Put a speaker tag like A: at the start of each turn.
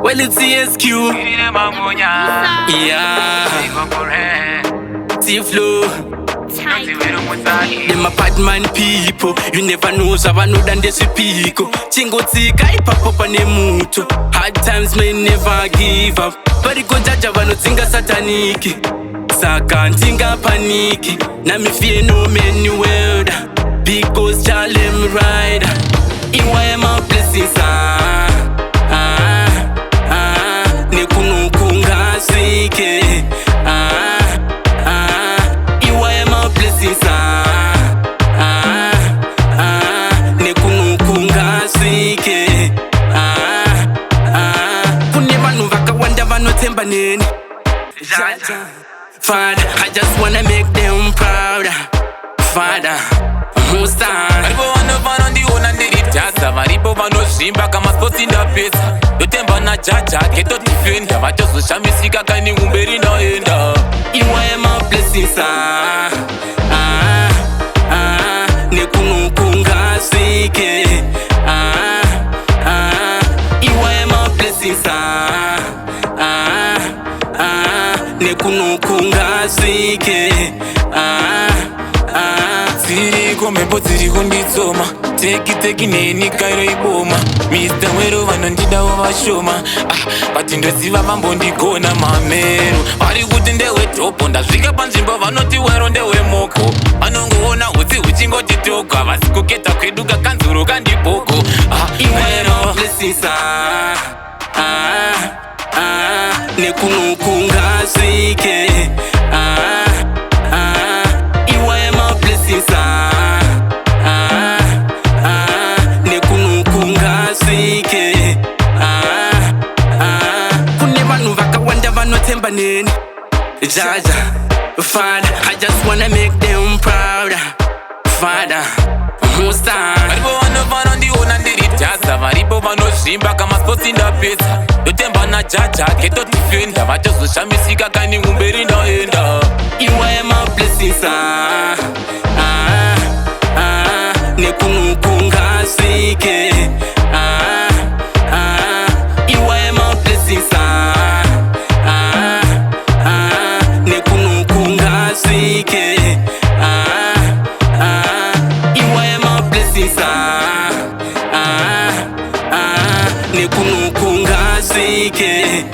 A: Well, it's ESQ. Yeah. T-Flow. Them a bad man people. You never know, so I know than they speak. Chingo tika, pop up on the mucho. Hard times may never give up. But it go jaja, no tinga sataniki. Saka tinga paniki. Na me fear no man new world. Because Charlem ride. Iwa am a blessing, Nekunukunga sike. Iwa am a blessing, Nekunukunga sike. Kunevanu vaka wanda vano temba nini. Father, I just wanna make them proud. Father, most
B: Maribo vano ndi ona ndiri tasa. Maribo vano shimba kama sports in the pesa. Yotemba na chacha, keto defender. Vachozo shamisika kani umberi na enda.
A: Iwa am a blessing, Nekunukunga sike. Iwa am a blessing, Nekunukunga sike.
B: Siri komebo siri kunditsoma. Teki neni kairo iboma. Mr. Wero vanondida wavashoma. But ndoziva vambondigona mamero. Vari kuti ndewe topo. Ndasvika panzvimbo vanoti Wero ndewe moko. Vanongoona utsi huchingoti toko. Havasi kuketa kwedu kakanzuro kandiboko.
A: Iwero blessings, Nekunukunga sike. Iwa am a blessing, Nekunukunga sike. Kunevanu vaka wanda vano temba nini. Jaja, Father, I just wanna make them proud. Father, most
B: Maribo vano ndi ona ndiri tasa. Maribo vano shimba kama sports in the pesa. Yotemba na chacha, keto defender. Vachozo shamisika kani umberi na enda.
A: Iwa am a blessing, Nekunukunga sike. Iwa am a blessing, Nekunukunga sike. Iwa am a blessing, Nekunukunga sike.